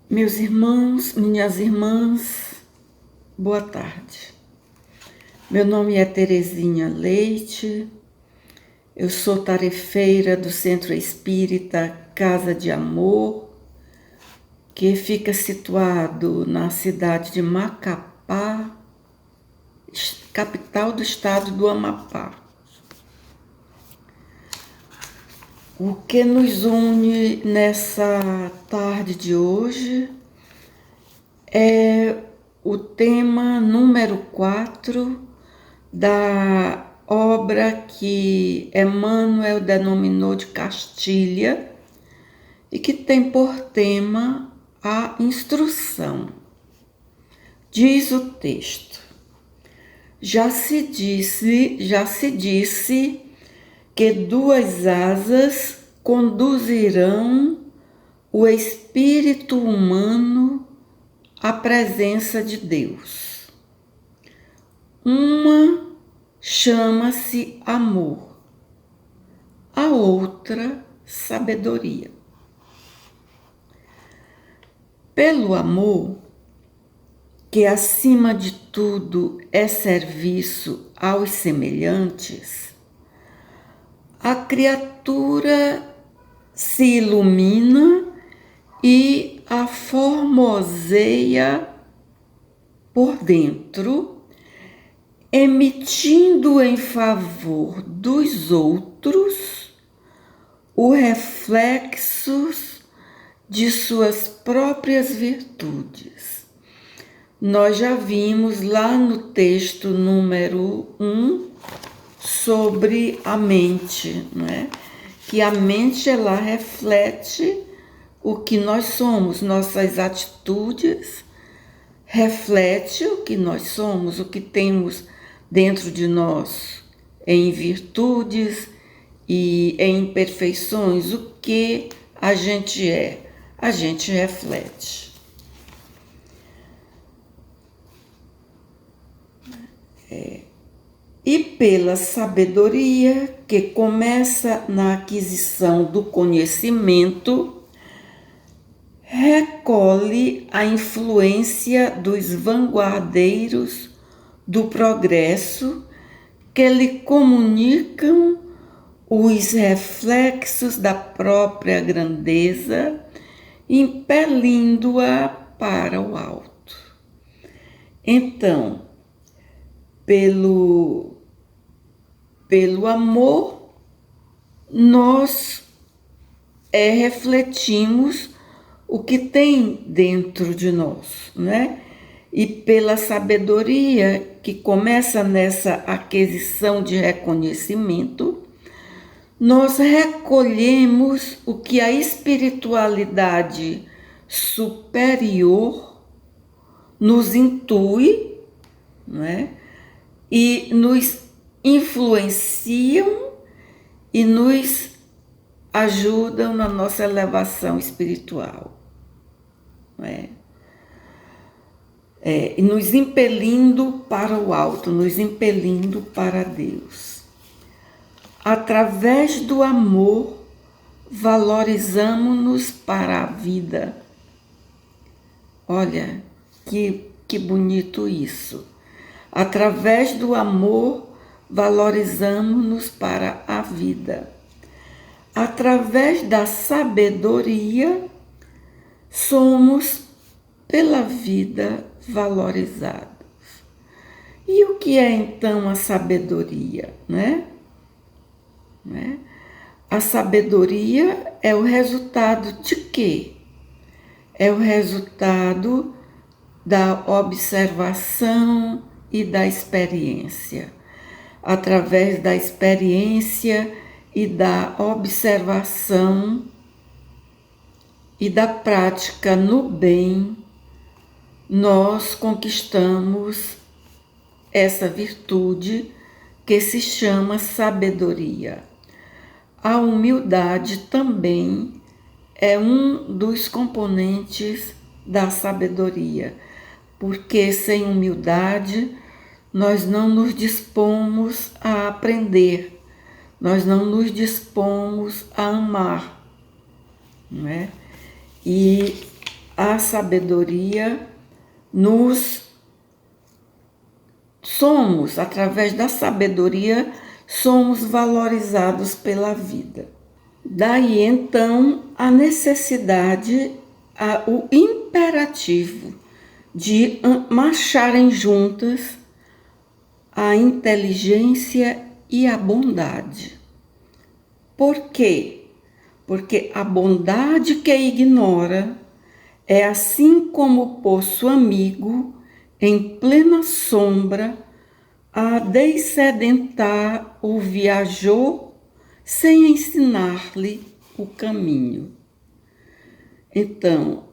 Meus irmãos, minhas irmãs, boa tarde. Meu nome é Terezinha Leite, eu sou tarefeira do Centro Espírita Casa de Amor, que fica situado na cidade de Macapá, capital do estado do Amapá. O que nos une nessa tarde de hoje é o tema número 4 da obra que Emmanuel denominou de Castilha e que tem por tema a instrução. Diz o texto: já se disse que duas asas conduzirão o espírito humano à presença de Deus. Uma chama-se amor, a outra sabedoria. Pelo amor, que acima de tudo é serviço aos semelhantes, a criatura se ilumina e a formoseia por dentro, emitindo em favor dos outros o reflexo de suas próprias virtudes. Nós já vimos lá no texto número 1 sobre a mente, né? Que a mente ela reflete o que nós somos, nossas atitudes reflete o que nós somos, o que temos dentro de nós em virtudes e em imperfeições, o que a gente reflete. E pela sabedoria, que começa na aquisição do conhecimento, recolhe a influência dos vanguardeiros do progresso que lhe comunicam os reflexos da própria grandeza, impelindo-a para o alto. Então, pelo amor, nós refletimos o que tem dentro de nós, né? E pela sabedoria, que começa nessa aquisição de reconhecimento, nós recolhemos o que a espiritualidade superior nos intui, né? E nos influenciam e nos ajudam na nossa elevação espiritual, né? E nos impelindo para o alto, nos impelindo para Deus. Através do amor, valorizamos-nos para a vida. Olha, que bonito isso. Através do amor, valorizamos-nos para a vida. Através da sabedoria, somos pela vida valorizados. E o que é então a sabedoria, né? A sabedoria é o resultado de quê? É o resultado da observação e da experiência. Através da experiência e da observação e da prática no bem, nós conquistamos essa virtude que se chama sabedoria. A humildade também é um dos componentes da sabedoria, porque sem humildade nós não nos dispomos a aprender, nós não nos dispomos a amar, não é? E a sabedoria somos, através da sabedoria, somos valorizados pela vida. Daí então a necessidade, o imperativo de marcharem juntas a inteligência e a bondade. Por quê? Porque a bondade que ignora é assim como o poço amigo, em plena sombra, a dessedentar o viajor sem ensinar-lhe o caminho. Então,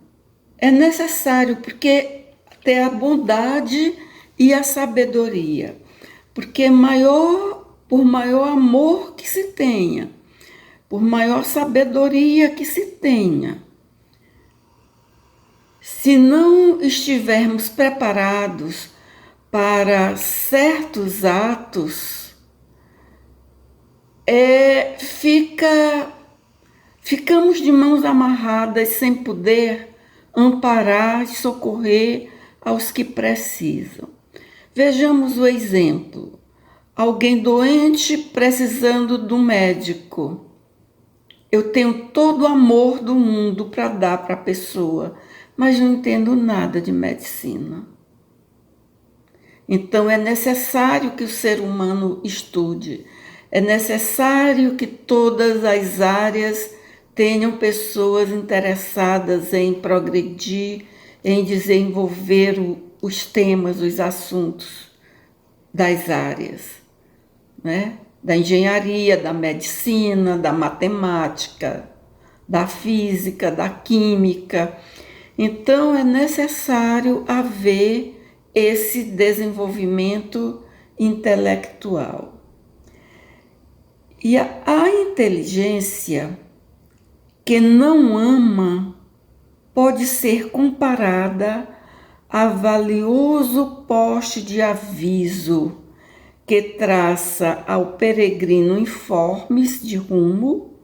é necessário porque ter a bondade e a sabedoria, porque por maior amor que se tenha, por maior sabedoria que se tenha, se não estivermos preparados para certos atos, ficamos de mãos amarradas sem poder amparar e socorrer aos que precisam. Vejamos o exemplo. Alguém doente precisando de um médico. Eu tenho todo o amor do mundo para dar para a pessoa, mas não entendo nada de medicina. Então é necessário que o ser humano estude, é necessário que todas as áreas tenham pessoas interessadas em progredir, em desenvolver os temas, os assuntos das áreas, né? Da engenharia, da medicina, da matemática, da física, da química. Então, é necessário haver esse desenvolvimento intelectual. E a inteligência que não ama pode ser comparada a valioso poste de aviso que traça ao peregrino informes de rumo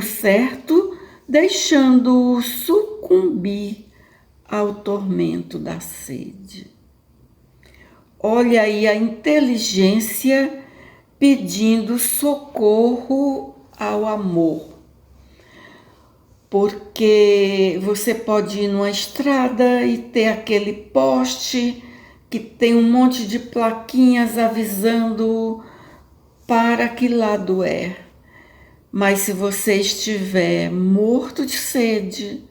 certo, deixando-o sucumbir ao tormento da sede. Olha aí a inteligência pedindo socorro ao amor. Porque você pode ir numa estrada e ter aquele poste que tem um monte de plaquinhas avisando para que lado é. Mas se você estiver morto de sede,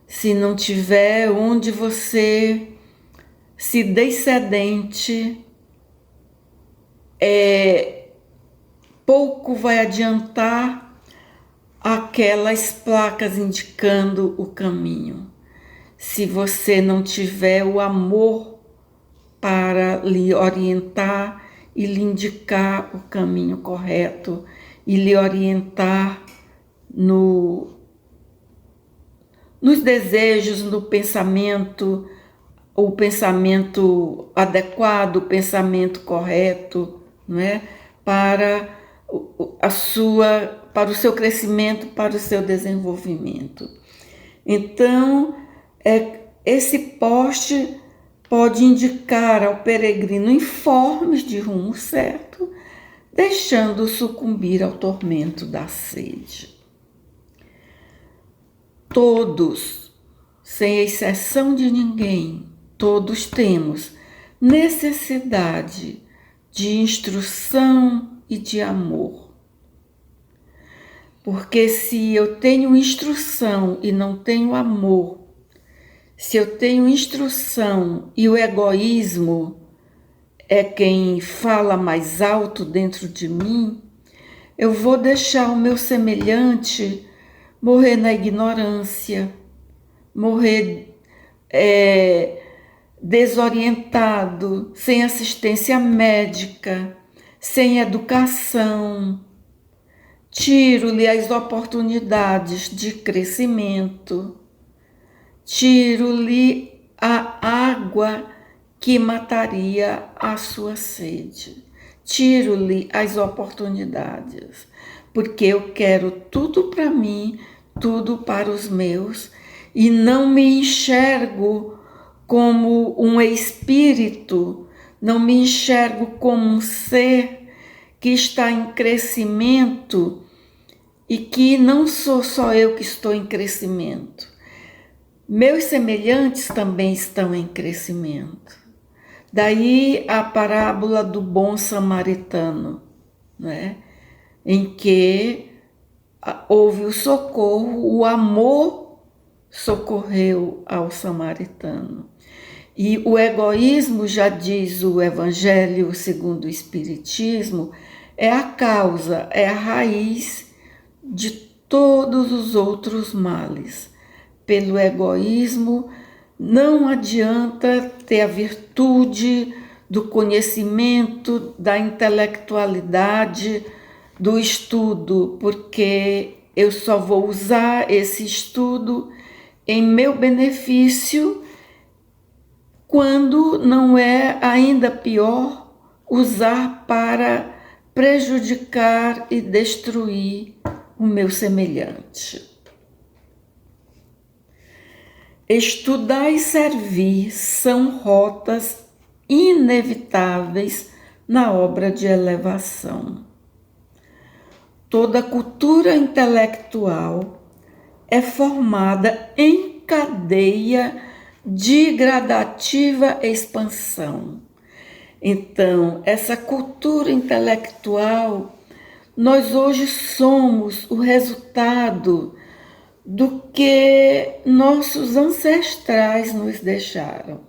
se não tiver onde você se dessedente, pouco vai adiantar aquelas placas indicando o caminho. Se você não tiver o amor para lhe orientar e lhe indicar o caminho correto e lhe orientar nos desejos, no pensamento, o pensamento adequado, o pensamento correto, não é? Para o seu crescimento, para o seu desenvolvimento. Então, esse poste pode indicar ao peregrino informes de rumo certo, deixando-o sucumbir ao tormento da sede. Todos, sem exceção de ninguém, todos temos necessidade de instrução e de amor. Porque se eu tenho instrução e não tenho amor, se eu tenho instrução e o egoísmo é quem fala mais alto dentro de mim, eu vou deixar o meu semelhante morrer na ignorância, morrer desorientado, sem assistência médica, sem educação. Tiro-lhe as oportunidades de crescimento, tiro-lhe a água que mataria a sua sede, tiro-lhe as oportunidades, porque eu quero tudo para mim, tudo para os meus, e não me enxergo como um espírito, não me enxergo como um ser que está em crescimento e que não sou só eu que estou em crescimento. Meus semelhantes também estão em crescimento. Daí a parábola do bom samaritano, né? Em que houve o socorro, o amor socorreu ao samaritano. E o egoísmo, já diz o Evangelho segundo o Espiritismo, é a causa, é a raiz de todos os outros males. Pelo egoísmo, não adianta ter a virtude do conhecimento, da intelectualidade, do estudo, porque eu só vou usar esse estudo em meu benefício quando não é ainda pior usar para prejudicar e destruir o meu semelhante. Estudar e servir são rotas inevitáveis na obra de elevação. Toda cultura intelectual é formada em cadeia de gradativa expansão. Então, essa cultura intelectual, nós hoje somos o resultado do que nossos ancestrais nos deixaram.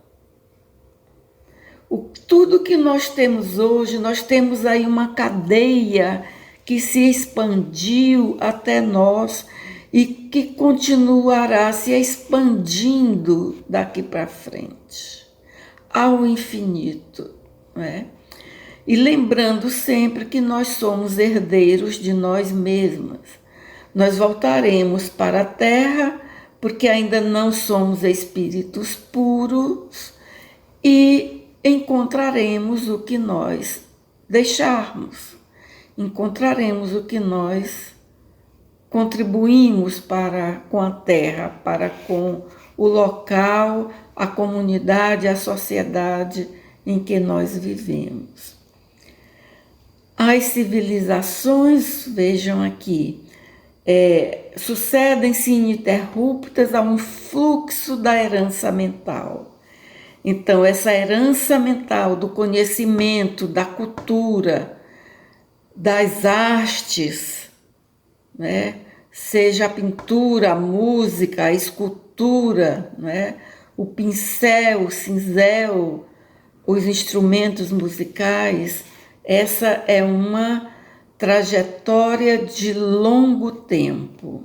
Tudo que nós temos hoje, nós temos aí uma cadeia que se expandiu até nós e que continuará se expandindo daqui para frente, ao infinito, né? E lembrando sempre que nós somos herdeiros de nós mesmas. Nós voltaremos para a Terra, porque ainda não somos espíritos puros, e encontraremos o que nós deixarmos, encontraremos o que nós contribuímos com a Terra, para com o local, a comunidade, a sociedade em que nós vivemos. As civilizações, vejam aqui, sucedem-se ininterruptas a um fluxo da herança mental. Então, essa herança mental do conhecimento, da cultura, das artes, né? Seja a pintura, a música, a escultura, né? O pincel, o cinzel, os instrumentos musicais, essa é uma trajetória de longo tempo.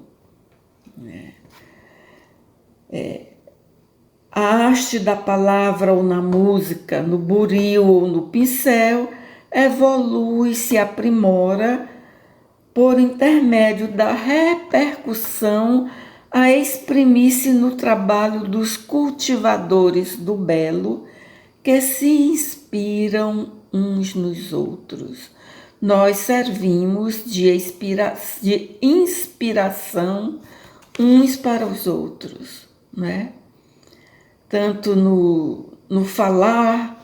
A arte da palavra ou na música, no buril ou no pincel, evolui, se aprimora por intermédio da repercussão a exprimir-se no trabalho dos cultivadores do belo, que se inspiram uns nos outros. Nós servimos de inspiração uns para os outros, né? Tanto no falar,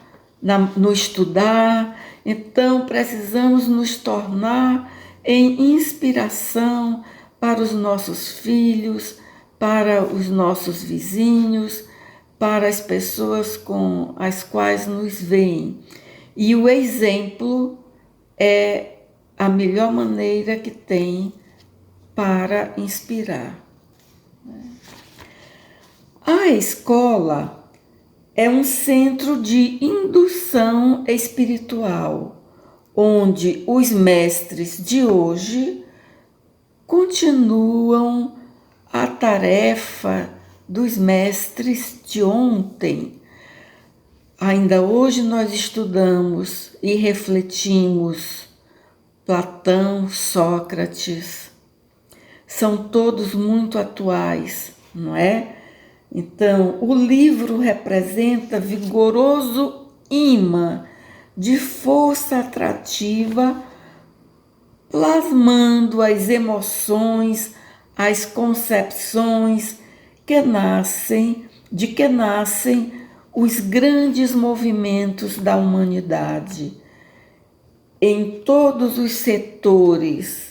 no estudar. Então, precisamos nos tornar em inspiração para os nossos filhos, para os nossos vizinhos, para as pessoas com as quais nos veem. E o exemplo é a melhor maneira que tem para inspirar. A escola é um centro de indução espiritual, onde os mestres de hoje continuam a tarefa dos mestres de ontem. Ainda hoje nós estudamos e refletimos Platão, Sócrates. São todos muito atuais, não é? Então, o livro representa vigoroso imã de força atrativa, plasmando as emoções, as concepções de que nascem os grandes movimentos da humanidade em todos os setores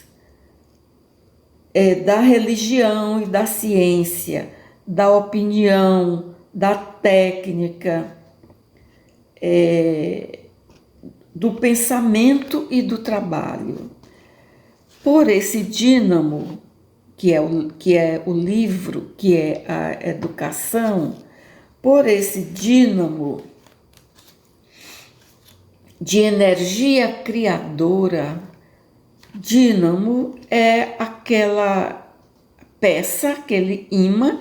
da religião e da ciência, da opinião, da técnica, do pensamento e do trabalho. Por esse dínamo, que é o livro, que é a educação, por esse dínamo de energia criadora. Dínamo é aquela peça, aquele imã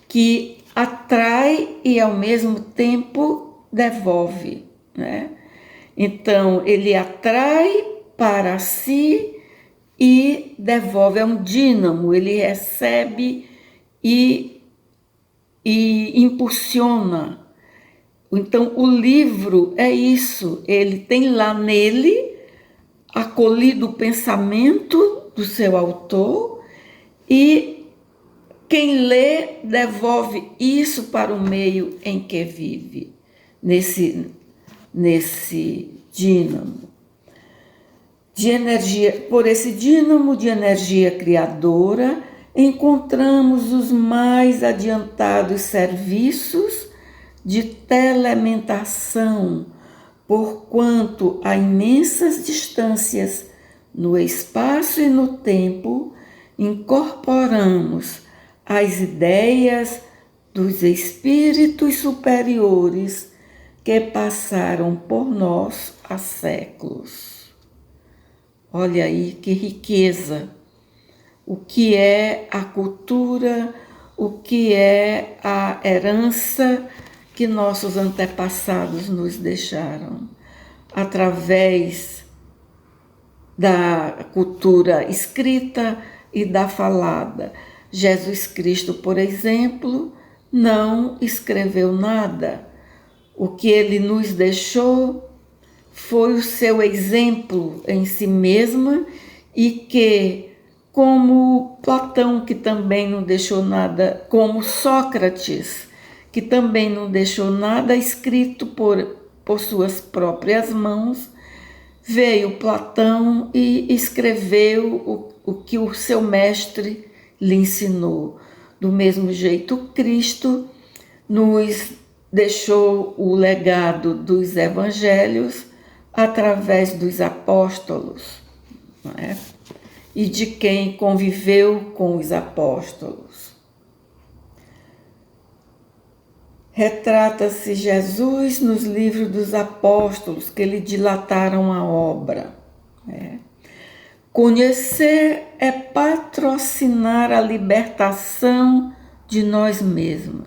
que atrai e ao mesmo tempo devolve, né? Então ele atrai para si e devolve, é um dínamo, ele recebe e impulsiona. Então o livro é isso, ele tem lá nele acolhido o pensamento do seu autor e quem lê devolve isso para o meio em que vive, nesse dínamo de energia. Por esse dínamo de energia criadora, encontramos os mais adiantados serviços de telementação, porquanto a imensas distâncias no espaço e no tempo incorporamos as ideias dos espíritos superiores que passaram por nós há séculos. Olha aí que riqueza! O que é a cultura, o que é a herança que nossos antepassados nos deixaram, através da cultura escrita e da falada. Jesus Cristo, por exemplo, não escreveu nada. O que ele nos deixou foi o seu exemplo em si mesma e que, como Platão, que também não deixou nada, como Sócrates, que também não deixou nada escrito por suas próprias mãos, veio Platão e escreveu o que o seu mestre lhe ensinou. Do mesmo jeito, Cristo nos deixou o legado dos evangelhos através dos apóstolos, não é? E de quem conviveu com os apóstolos. Retrata-se Jesus nos livros dos apóstolos que lhe dilataram a obra. Né? Conhecer é patrocinar a libertação de nós mesmos.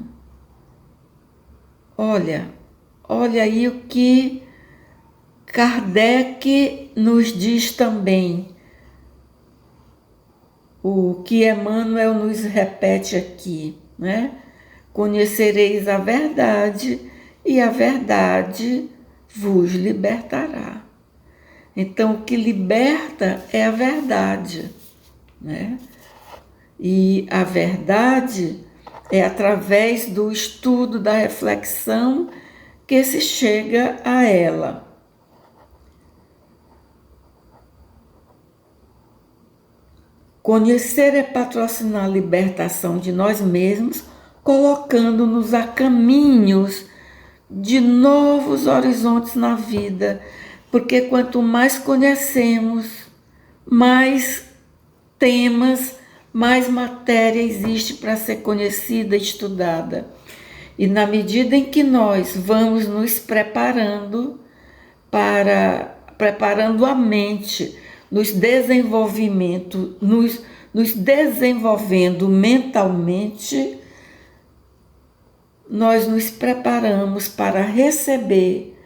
Olha aí o que Kardec nos diz também, o que Emmanuel nos repete aqui, né? Conhecereis a verdade e a verdade vos libertará. Então, o que liberta é a verdade, né? E a verdade é através do estudo, da reflexão, que se chega a ela. Conhecer é patrocinar a libertação de nós mesmos, colocando-nos a caminhos de novos horizontes na vida, porque quanto mais conhecemos, mais temas, mais matéria existe para ser conhecida e estudada. E na medida em que nós vamos nos preparando a mente, nos desenvolvendo mentalmente, nós nos preparamos para receber,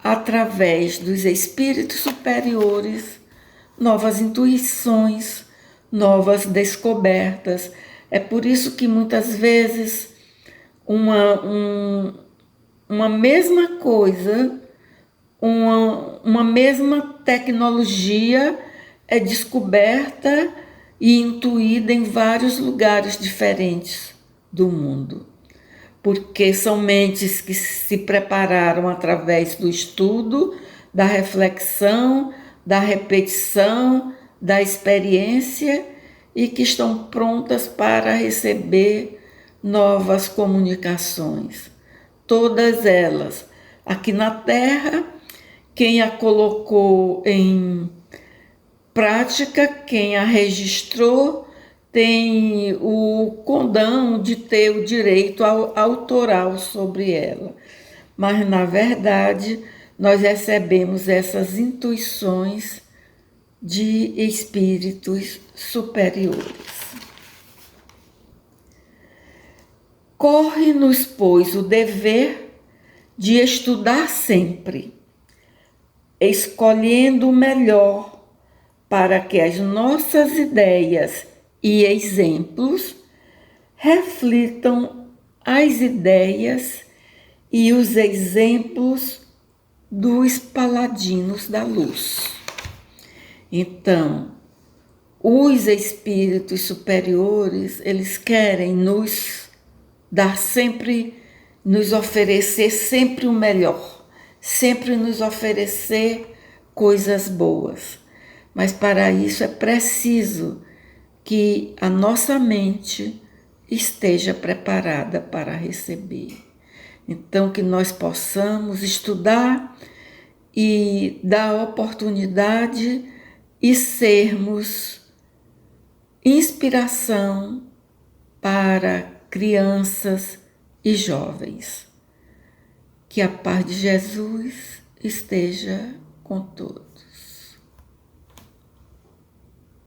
através dos espíritos superiores, novas intuições, novas descobertas. É por isso que muitas vezes uma mesma coisa, uma mesma tecnologia é descoberta e intuída em vários lugares diferentes, do mundo, porque são mentes que se prepararam através do estudo, da reflexão, da repetição, da experiência e que estão prontas para receber novas comunicações. Todas elas, aqui na Terra, quem a colocou em prática, quem a registrou, tem o condão de ter o direito autoral sobre ela. Mas, na verdade, nós recebemos essas intuições de espíritos superiores. Corre-nos, pois, o dever de estudar sempre, escolhendo o melhor para que as nossas ideias e exemplos reflitam as ideias e os exemplos dos paladinos da luz. Então, os espíritos superiores, eles querem nos dar sempre, nos oferecer sempre o melhor, sempre nos oferecer coisas boas. Mas para isso é preciso que a nossa mente esteja preparada para receber. Então, que nós possamos estudar e dar oportunidade e sermos inspiração para crianças e jovens. Que a paz de Jesus esteja com todos.